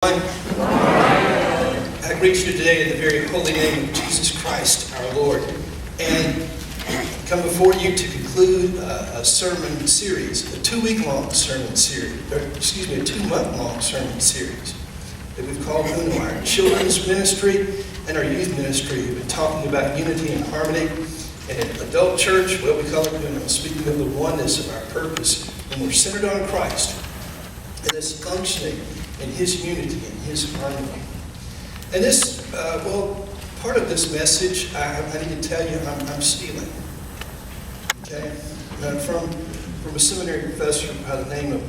I greet you today in the very holy name of Jesus Christ, our Lord, and come before you to conclude a sermon series, a 2-week-long sermon series, a 2-month-long sermon series that we've called our children's ministry and our youth ministry. We've been talking about unity and harmony, and in adult church, well, we call it speaking of the oneness of our purpose, when we're centered on Christ, and this functioning in His unity and His harmony. And this, part of this message, I need to tell you, I'm stealing. Okay? From a seminary professor by the name of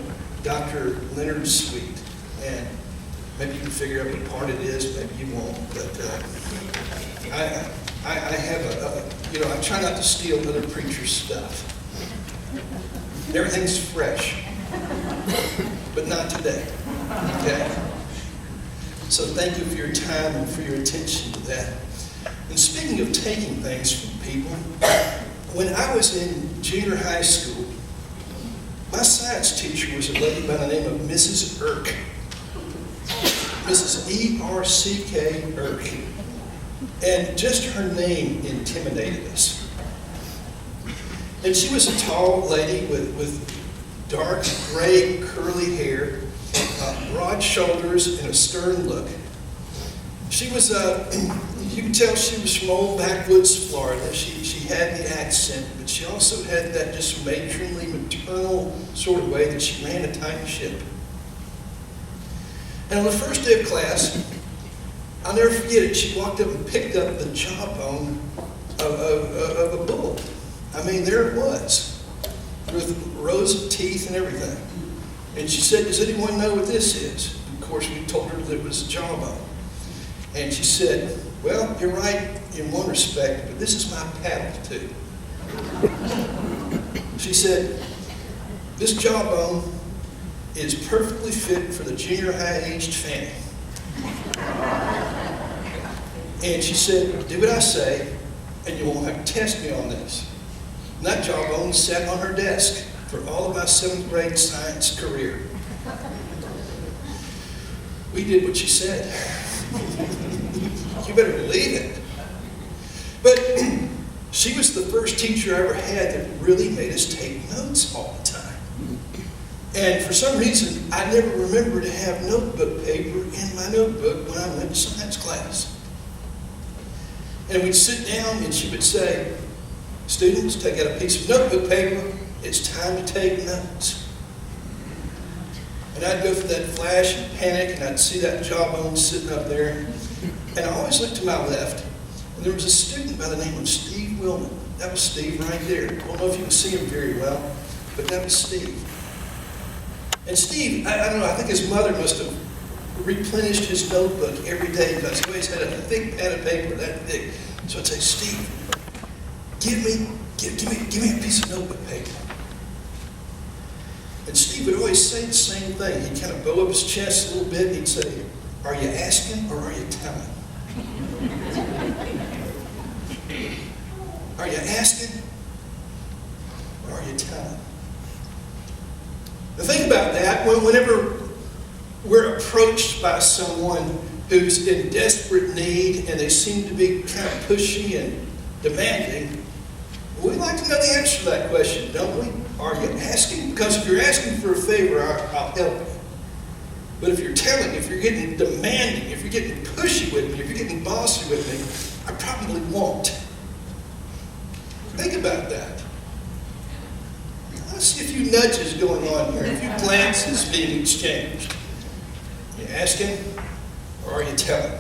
Dr. Leonard Sweet. And maybe you can figure out what part it is, maybe you won't. But I have I try not to steal other preachers' stuff. Everything's fresh. But not today. Okay? So thank you for your time and for your attention to that. And speaking of taking things from people, when I was in junior high school, my science teacher was a lady by the name of Mrs. Erck. Mrs. E-R-C-K Erck. And just her name intimidated us. And she was a tall lady with dark, gray, curly hair, broad shoulders, and a stern look. She was, you could tell she was from old backwoods Florida. She had the accent, but she also had that just matronly, maternal sort of way that she ran a tiny ship. And on the first day of class, I'll never forget it, she walked up and picked up the jawbone of a bull. I mean, there it was, with rows of teeth and everything. And she said, "Does anyone know what this is?" Of course, we told her that it was a jawbone. And she said, "Well, you're right in one respect, but this is my paddle too." She said, "This jawbone is perfectly fit for the junior high-aged Fanny." And she said, "Do what I say, and you won't have to test me on this." And that jawbone sat on her desk for all of my 7th grade science career. We did what she said. You better believe it. But she was the first teacher I ever had that really made us take notes all the time. And for some reason, I never remembered to have notebook paper in my notebook when I went to science class. And we'd sit down and she would say, "Students, take out a piece of notebook paper. It's time to take notes." And I'd go through that flash and panic, and I'd see that jawbone sitting up there. And I always looked to my left, and there was a student by the name of Steve Willman. That was Steve right there. I don't know if you can see him very well, but that was Steve. And Steve, I don't know, I think his mother must have replenished his notebook every day because he always had a thick pad of paper that thick. So I'd say, "Steve, give me a piece of notebook paper." And Steve would always say the same thing. He'd kind of bow up his chest a little bit, and he'd say, "Are you asking or are you telling? Are you asking or are you telling?" The thing about that, whenever we're approached by someone who's in desperate need and they seem to be kind of pushy and demanding, we'd like to know the answer to that question, don't we? Are you asking? Because if you're asking for a favor, I'll help you. But if you're telling, if you're getting demanding, if you're getting pushy with me, if you're getting bossy with me, I probably won't. Think about that. I see a few nudges going on here, a few glances being exchanged. Are you asking or are you telling?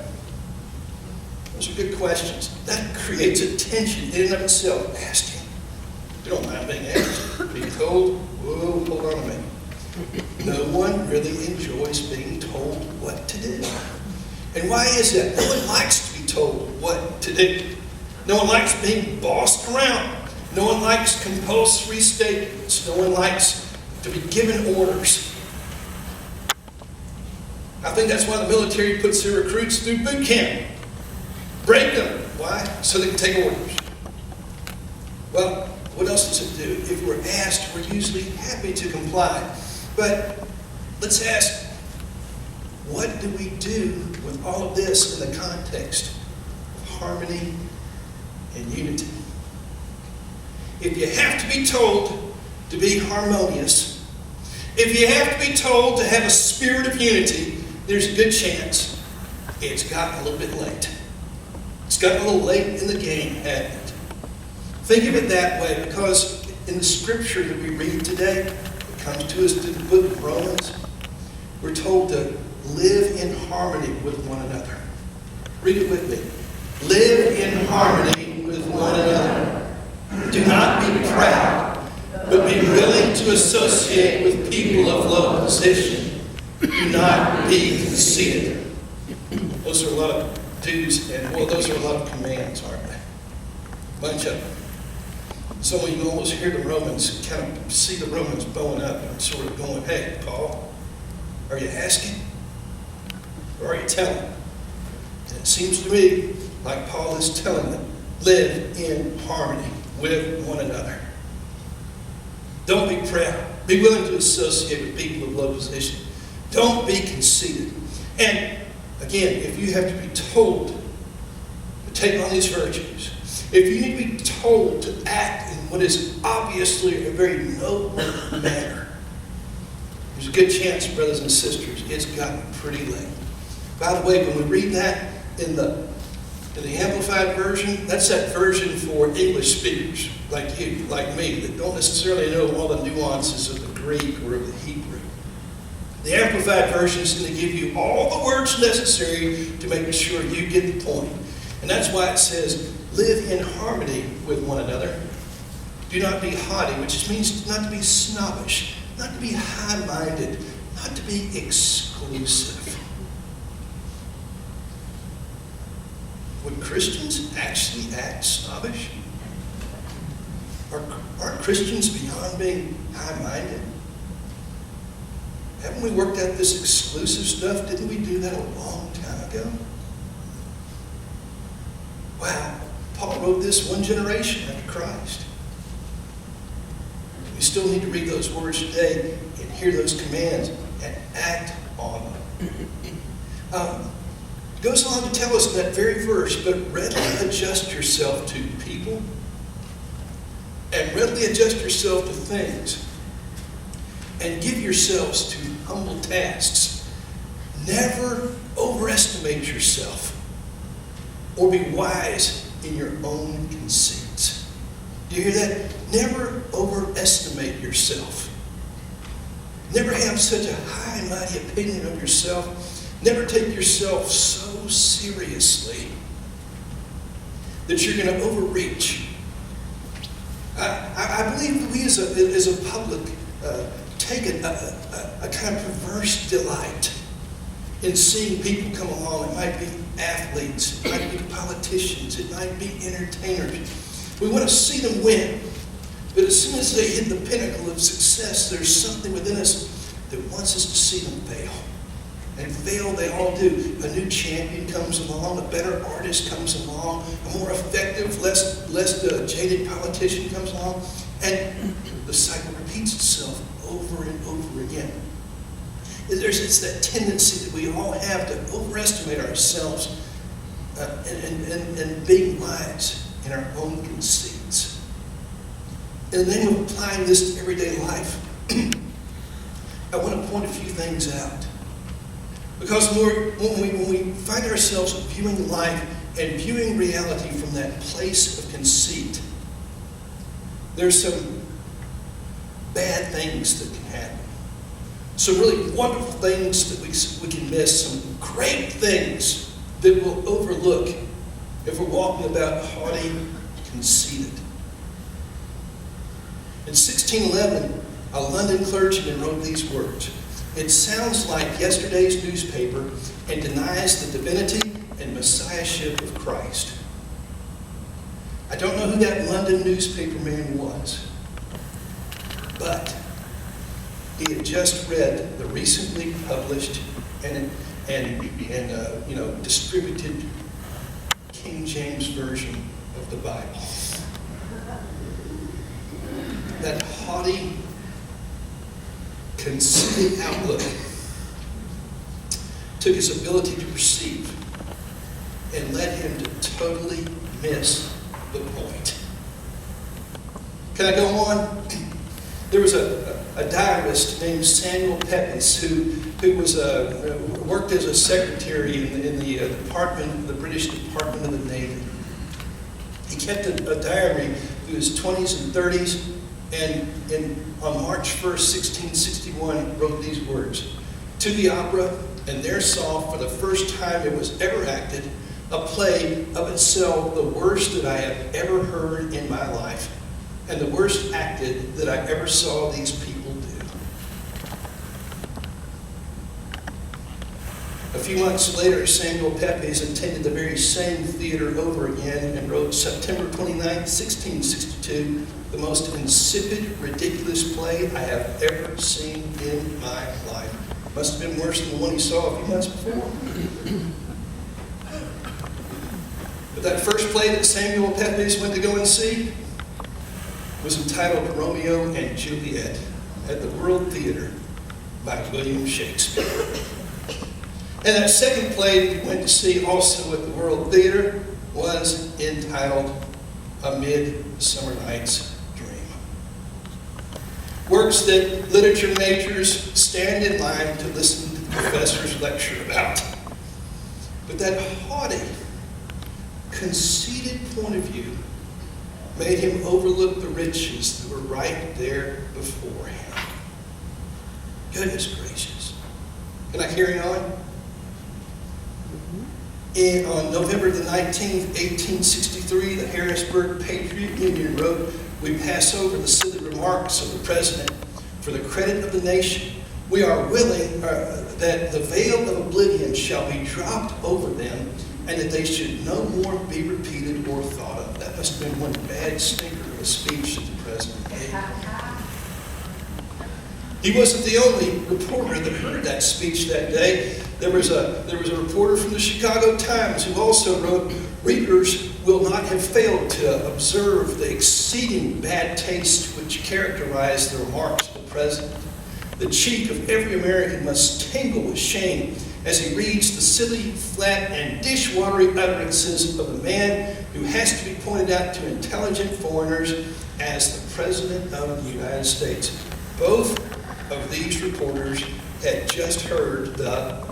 Those are good questions. That creates a tension in and of itself. Asking. You don't mind being asked. Being told, whoa, hold on a minute. No one really enjoys being told what to do. And why is that? No one likes to be told what to do. No one likes being bossed around. No one likes compulsory statements. No one likes to be given orders. I think that's why the military puts their recruits through boot camp. Break them. Why? So they can take orders. Well, what else does it do? If we're asked, we're usually happy to comply. But let's ask, what do we do with all of this in the context of harmony and unity? If you have to be told to be harmonious, if you have to be told to have a spirit of unity, there's a good chance it's gotten a little bit late. It's gotten a little late in the game, hasn't it? Think of it that way, because in the scripture that we read today, it comes to us through the book of Romans, we're told to live in harmony with one another. Read it with me. Live in harmony with one another. Do not be proud, but be willing to associate with people of low position. Do not be conceited. Those are a lot of do's and, well, those are a lot of commands, aren't they? Bunch of them. So you can almost hear the Romans, kind of see the Romans bowing up and sort of going, hey, Paul, are you asking? Or are you telling? And it seems to me like Paul is telling them, live in harmony with one another. Don't be proud. Be willing to associate with people of low position. Don't be conceited. And again, if you have to be told to take on these virtues, if you need to be told to act in what is obviously a very noble manner, there's a good chance, brothers and sisters, it's gotten pretty late. By the way, when we read that in the Amplified Version, that's that version for English speakers like you, like me, that don't necessarily know all the nuances of the Greek or of the Hebrew. The Amplified Version is going to give you all the words necessary to make sure you get the point. And that's why it says, live in harmony with one another. Do not be haughty, which means not to be snobbish, not to be high-minded, not to be exclusive. Would Christians actually act snobbish? Aren't Christians beyond being high-minded? Haven't we worked out this exclusive stuff? Didn't we do that a long time ago? Wow, Paul wrote this one generation after Christ. We still need to read those words today and hear those commands and act on them. It goes on to tell us in that very verse, but readily adjust yourself to people and readily adjust yourself to things and give yourselves to humble tasks. Never overestimate yourself or be wise in your own conceits. Do you hear that? Never overestimate yourself. Never have such a high and mighty opinion of yourself. Never take yourself so seriously that you're going to overreach. I believe that we as a public take a kind of perverse delight in seeing people come along. It might be athletes, it might be politicians, it might be entertainers. We want to see them win. But as soon as they hit the pinnacle of success, there's something within us that wants us to see them fail. And fail they all do. A new champion comes along, a better artist comes along, a more effective, less jaded politician comes along, and the cycle repeats itself over and over again. It's that tendency that we all have to overestimate ourselves and being wise in our own conceits. In the name of applying this to everyday life, I want to point a few things out. Because when we find ourselves viewing life and viewing reality from that place of conceit, there's some bad things that can happen. Some really wonderful things that we can miss. Some great things that we'll overlook if we're walking about haughty, conceited. In 1611, a London clergyman wrote these words. It sounds like yesterday's newspaper and denies the divinity and messiahship of Christ. I don't know who that London newspaper man was, but he had just read the recently published and distributed King James Version of the Bible. That haughty, conceited outlook took his ability to perceive and led him to totally miss the point. Can I go on? There was a diarist named Samuel Pepys who was worked as a secretary in the British Department of the Navy. He kept a diary through his 20s and 30s, and on March 1st, 1661, wrote these words: "To the opera, and there saw for the first time it was ever acted, a play of itself the worst that I have ever heard in my life, and the worst acted that I ever saw these people do." A few months later, Samuel Pepys attended the very same theater over again and wrote September 29, 1662, "the most insipid, ridiculous play I have ever seen in my life." Must have been worse than the one he saw a few months before. But that first play that Samuel Pepys went to go and see was entitled Romeo and Juliet at the World Theater by William Shakespeare. And that second play that he went to see also at the World Theater was entitled A Midsummer Night's Dream. Works that literature majors stand in line to listen to the professor's lecture about. But that haughty, conceited point of view made him overlook the riches that were right there before him. Goodness gracious. Can I carry on? On November the 19th, 1863, the Harrisburg Patriot Union wrote, "We pass over the silly remarks of the President for the credit of the nation. We are willing that the veil of oblivion shall be dropped over them, and that they should no more be repeated or thought of." That must have been one bad stinker of a speech that the President gave. He wasn't the only reporter that heard that speech that day. There was a reporter from the Chicago Times who also wrote, "Readers will not have failed to observe the exceeding bad taste which characterized the remarks of the President. The cheek of every American must tingle with shame as he reads the silly, flat, and dishwatery utterances of a man who has to be pointed out to intelligent foreigners as the President of the United States." Both of these reporters had just heard the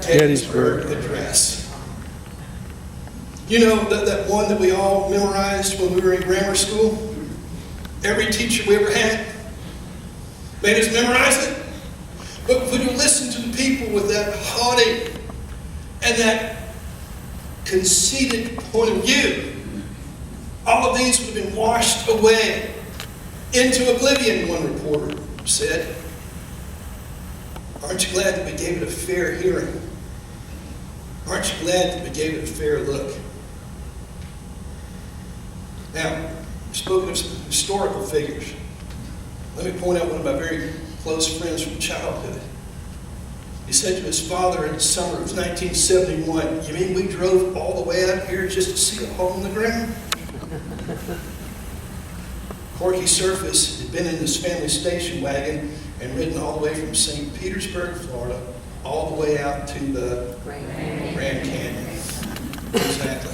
Gettysburg Address. You know that one that we all memorized when we were in grammar school? Every teacher we ever had made us memorize it. But when you listen to the people with that haughty and that conceited point of view, all of these would have been washed away into oblivion, one reporter said. Aren't you glad that we gave it a fair hearing? Aren't you glad that we gave it a fair look? Now, spoken of some historical figures, let me point out one of my very close friends from childhood. He said to his father in the summer of 1971, "You mean we drove all the way out here just to see a hole in the ground?" Corky Surface had been in his family station wagon and ridden all the way from St. Petersburg, Florida, all the way out to the Grand Canyon. Exactly.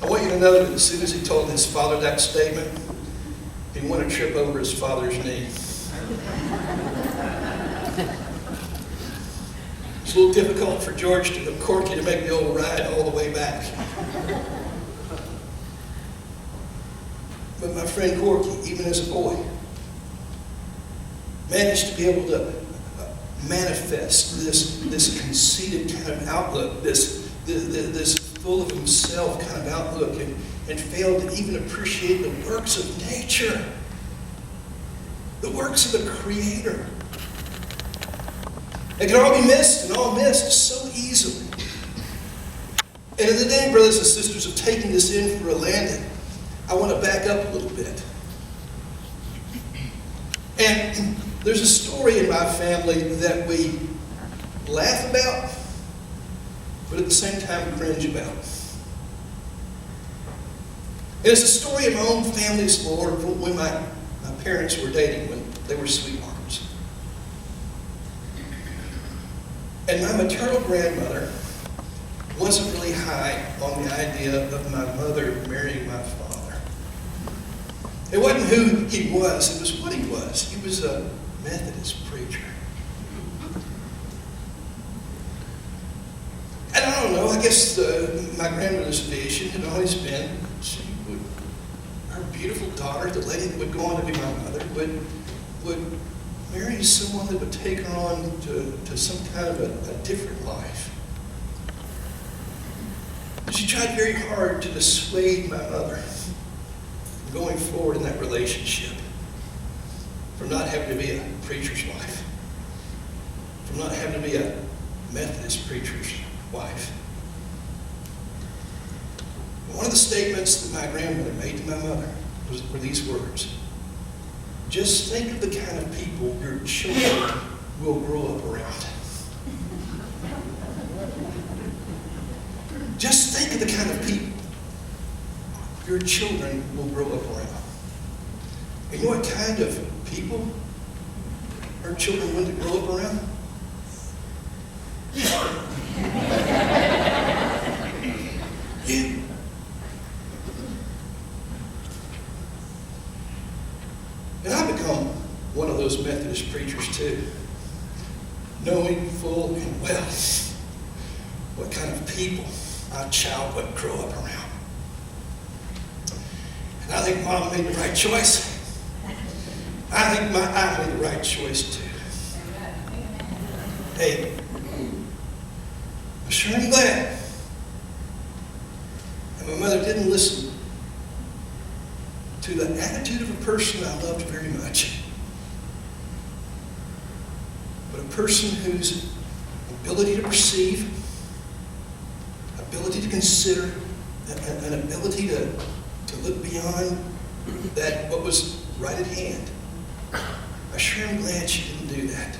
I want you to know that as soon as he told his father that statement, he went to trip over his father's knee. It's a little difficult for Corky to make the old ride all the way back. But my friend Corky, even as a boy, managed to be able to manifest this conceited kind of outlook, this full of himself kind of outlook, and failed to even appreciate the works of nature, the works of the Creator. It can all be missed and all missed so easily. And in the name, brothers and sisters, of taking this in for a landing, I want to back up a little bit. And there's a story in my family that we laugh about, but at the same time cringe about. And it's a story of my own family's lore when my parents were dating, when they were sweethearts. And my maternal grandmother wasn't really high on the idea of my mother marrying my father. It wasn't who he was, it was what he was. He was a Methodist preacher. And I don't know, I guess my grandmother's vision had always been her beautiful daughter, the lady that would go on to be my mother, would marry someone that would take her on to some kind of a different life. She tried very hard to dissuade my mother from going forward in that relationship, from not having to be a preacher's wife, from not having to be a Methodist preacher's wife. One of the statements that my grandmother made to my mother were these words: just think of the kind of people your children will grow up around. Just think of the kind of people your children will grow up around. And you know what kind of people our children want to grow up around? You. And I've become one of those Methodist preachers too, knowing full and well what kind of people our child would grow up around. And I think Mom made the right choice. I think I made the right choice too. Hey, I'm sure I'm glad. And my mother didn't listen to the attitude of a person I loved very much, but a person whose ability to perceive, ability to consider, an ability to look beyond that what was right at hand. I sure am glad she didn't do that.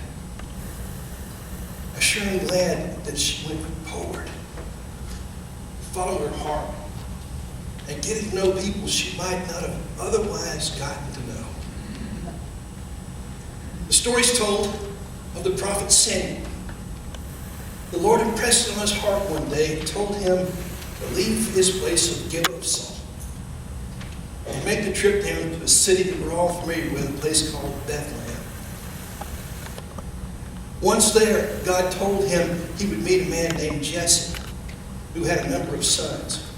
I sure am glad that she went forward, followed her heart, and getting to know people she might not have otherwise gotten to know. The story's told of the prophet Samuel. The Lord impressed it on his heart one day and told him to leave his place of Gibeah of Saul and make the trip down to a city that we're all familiar with, a place called Bethlehem. Once there, God told him he would meet a man named Jesse, who had a number of sons.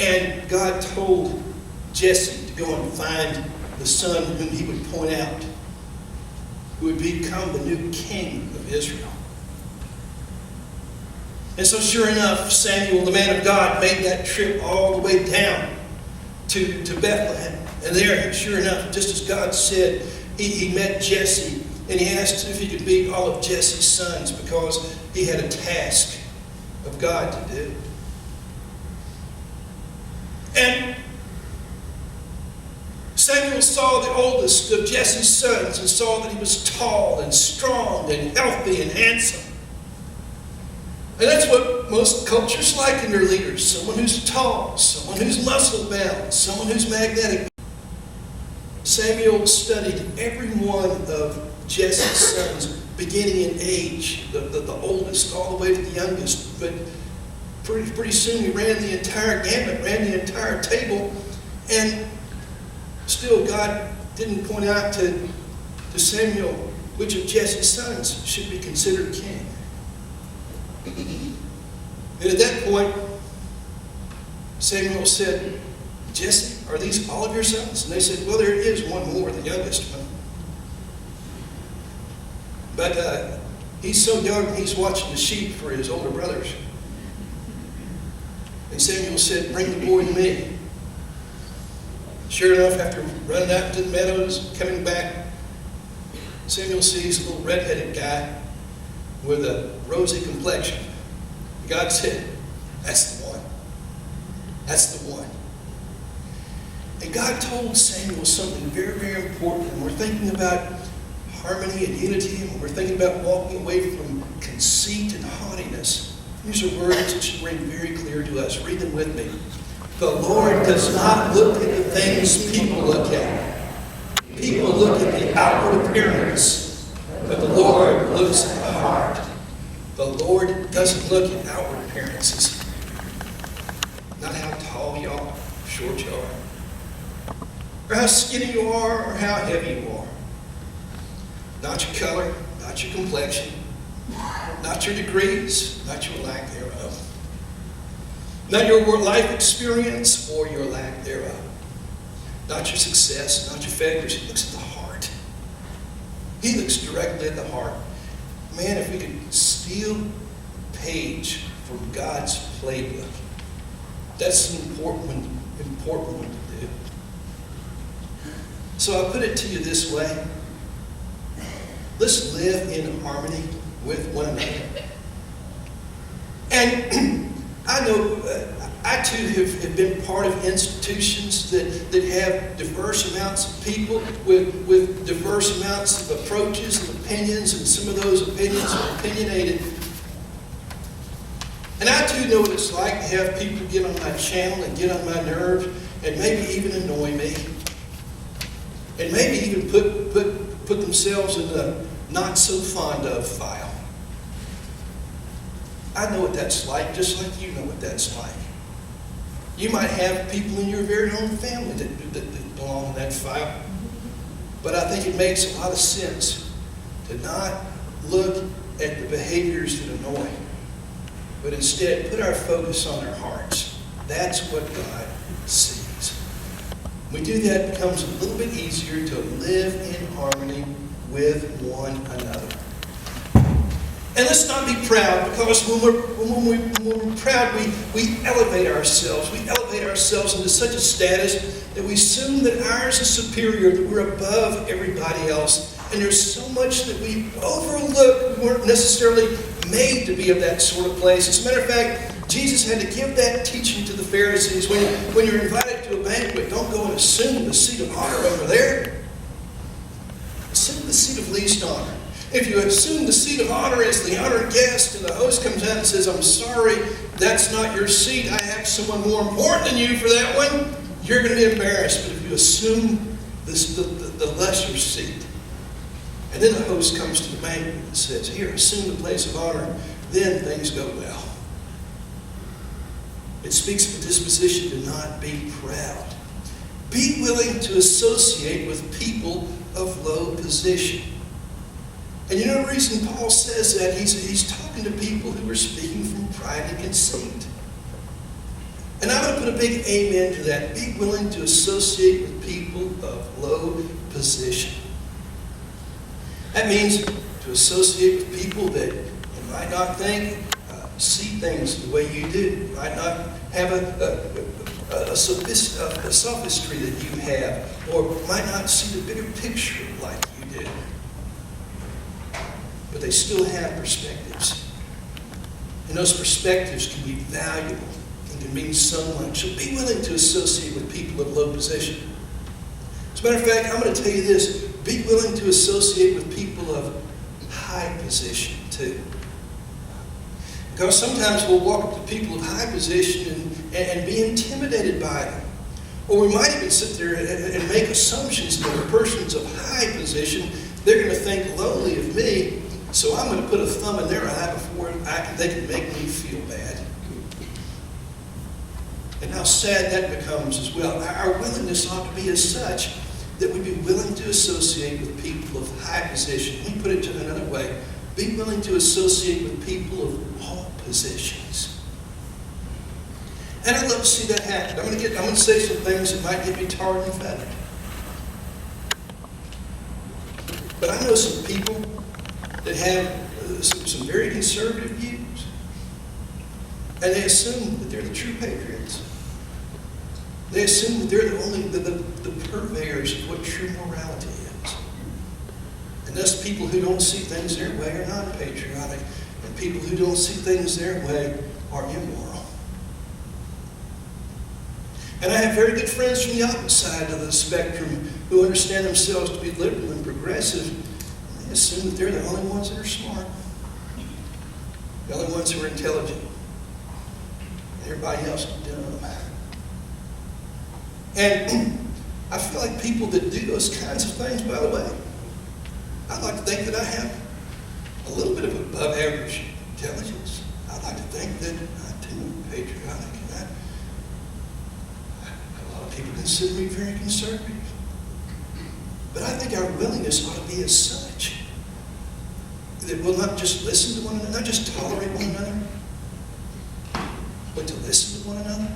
And God told Jesse to go and find the son whom he would point out, who would become the new king of Israel. And so sure enough, Samuel, the man of God, made that trip all the way down to Bethlehem. And there, sure enough, just as God said, he met Jesse, and he asked if he could meet all of Jesse's sons because he had a task of God to do. And Samuel saw the oldest of Jesse's sons and saw that he was tall and strong and healthy and handsome. And that's what most cultures like in their leaders. Someone who's tall, someone who's muscle-bound, someone who's magnetic. Samuel studied every one of Jesse's sons, beginning in age, the oldest all the way to the youngest. But pretty soon he ran the entire gamut, ran the entire table, and still God didn't point out to Samuel which of Jesse's sons should be considered king. And at that point, Samuel said, Jesse, are these all of your sons? And they said, well, there is one more, the youngest one. But he's so young, he's watching the sheep for his older brothers. And Samuel said, bring the boy to me. Sure enough, after running out to the meadows, coming back, Samuel sees a little red-headed guy with a rosy complexion. God said, that's the one. That's the one. And God told Samuel something very, very important. And we're thinking about harmony and unity, and we're thinking about walking away from conceit and haughtiness. These are words that should ring very clear to us. Read them with me. The Lord does not look at the things people look at. People look at the outward appearance, but the Lord looks at the heart. The Lord doesn't look at outward appearances. Not how tall you are, short you are, or how skinny you are, or how heavy you are. Not your color, not your complexion, not your degrees, not your lack thereof. Not your life experience or your lack thereof. Not your success, not your failures. He looks at the heart. He looks directly at the heart. Man, if we could steal a page from God's playbook, that's an important one to do. So I put it to you this way. Let's live in harmony with one another. And I know I too have been part of institutions that have diverse amounts of people with diverse amounts of approaches and opinions, and some of those opinions are opinionated. And I too know what it's like to have people get on my channel and get on my nerves and maybe even annoy me. And maybe even put themselves in the not so fond of file. I know what that's like, just like you know what that's like. You might have people in your very own family that belong in that file. But I think it makes a lot of sense to not look at the behaviors that annoy, but instead put our focus on our hearts. That's what God sees. When we do that, it becomes a little bit easier to live in harmony with one another. And let's not be proud, because when we're proud, we elevate ourselves. We elevate ourselves into such a status that we assume that ours is superior, that we're above everybody else. And there's so much that we overlook. We weren't necessarily made to be of that sort of place. As a matter of fact, Jesus had to give that teaching to the Pharisees. When you're invited to a banquet, don't go and assume the seat of honor over there. Assume the seat of least honor. If you assume the seat of honor as the honored guest and the host comes out and says, I'm sorry, that's not your seat, I have someone more important than you for that one, you're going to be embarrassed. But if you assume the lesser seat, and then the host comes to the banquet and says, here, assume the place of honor, then things go well. It speaks of a disposition to not be proud. Be willing to associate with people of low position. And you know the reason Paul says that? He's talking to people who are speaking from pride and conceit. And I'm going to put a big amen to that. Be willing to associate with people of low position. That means to associate with people that you might not see things the way you do. You might not have a sophistry that you have, or might not see the bigger picture like you do. But they still have perspectives. And those perspectives can be valuable and can mean so much. So be willing to associate with people of low position. As a matter of fact, I'm going to tell you this. Be willing to associate with people of high position too. Because sometimes we'll walk up to people of high position and be intimidated by them. Or we might even sit there and make assumptions that the person's of high position, they're going to think lowly of me, so I'm going to put a thumb in their eye before they can make me feel bad. And how sad that becomes as well. Our willingness ought to be as such that we be willing to associate with people of high position. Let me put it to another way. Be willing to associate with people of all positions. And I'd love to see that happen. I'm going to say some things that might get me tarred and feathered. But I know some people that have some very conservative views. And they assume that they're the true patriots. They assume that they're the purveyors of what true morality is. And thus people who don't see things their way are not patriotic. And people who don't see things their way are immoral. And I have very good friends from the opposite side of the spectrum who understand themselves to be liberal and progressive. And they assume that they're the only ones that are smart. The only ones who are intelligent. And everybody else is dumb. And I feel like people that do those kinds of things, by the way, I'd like to think that I have a little bit of above average intelligence. I like to think that I'm too patriotic. A lot of people consider me very conservative. But I think our willingness ought to be as such that we'll not just listen to one another, not just tolerate one another, but to listen to one another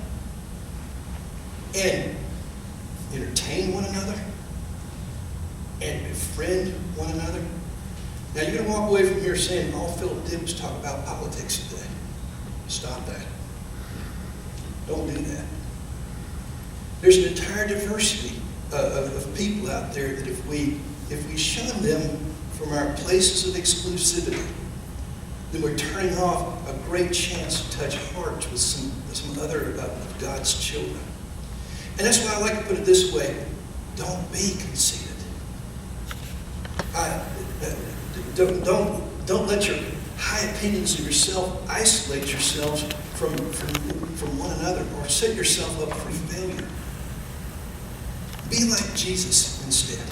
and entertain one another and befriend one another. Now you're going to walk away from here saying all Phillip did was talk about politics today. Stop that. Don't do that. There's an entire diversity of people out there that if we shun them from our places of exclusivity, then we're turning off a great chance to touch hearts with some other of God's children. And that's why I like to put it this way: don't be conceited. Don't let your high opinions of yourself isolate yourselves from one another or set yourself up for failure. Be like Jesus instead.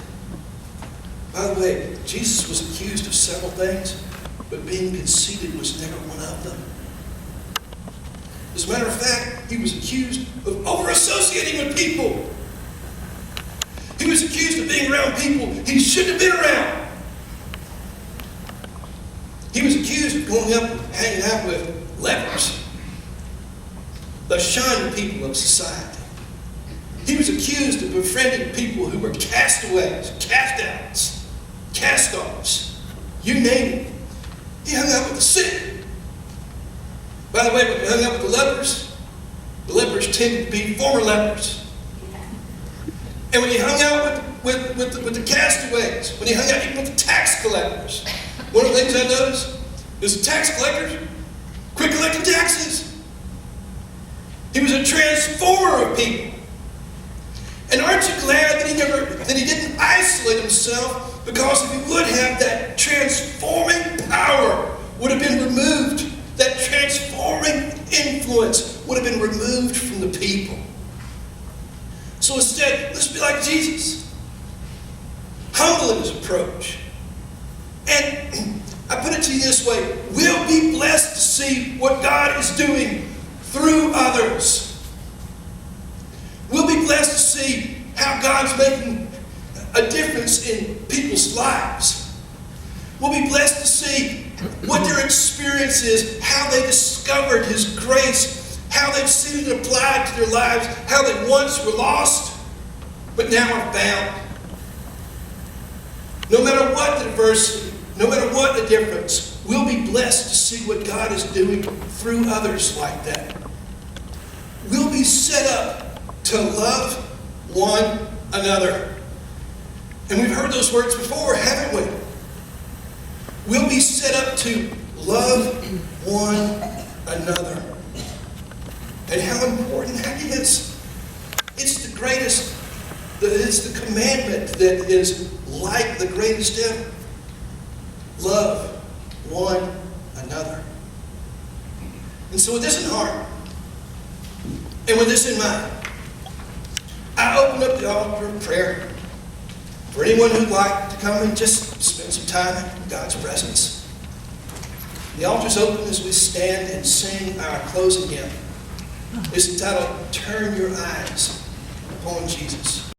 By the way, Jesus was accused of several things, but being conceited was never one of them. As a matter of fact, he was accused of over-associating with people. He was accused of being around people he shouldn't have been around. He was accused of going up and hanging out with lepers, the shining people of society. He was accused of befriending people who were castaways, cast-outs, cast-offs, you name it. He hung out with the sick. By the way, when he hung out with the lepers tended to be former lepers. And when he hung out with the castaways, when he hung out even with the tax collectors, one of the things I noticed is the tax collectors quit collecting taxes. He was a transformer of people. And aren't you glad that he didn't isolate himself, because if he would have, that transforming power would have been removed. That transforming influence would have been removed from the people. So instead, let's be like Jesus. Humble in his approach. And I put it to you this way: we'll be blessed to see what God is doing through others. We'll be blessed to see how God's making a difference in people's lives. We'll be blessed to see what their experience is, how they discovered His grace, how they've seen it applied to their lives, how they once were lost, but now are found. No matter what the diversity, no matter what the difference, we'll be blessed to see what God is doing through others like that. We'll be set up to love one another. And we've heard those words before, haven't we? We'll be set up to love one another. And how important that is. It's the greatest, it's the commandment that is like the greatest ever. Love one another. And so with this in heart, and with this in mind, I open up the altar of prayer for anyone who'd like to come and just spend some time in God's presence. The altar's open as we stand and sing our closing hymn. It's entitled, "Turn Your Eyes Upon Jesus."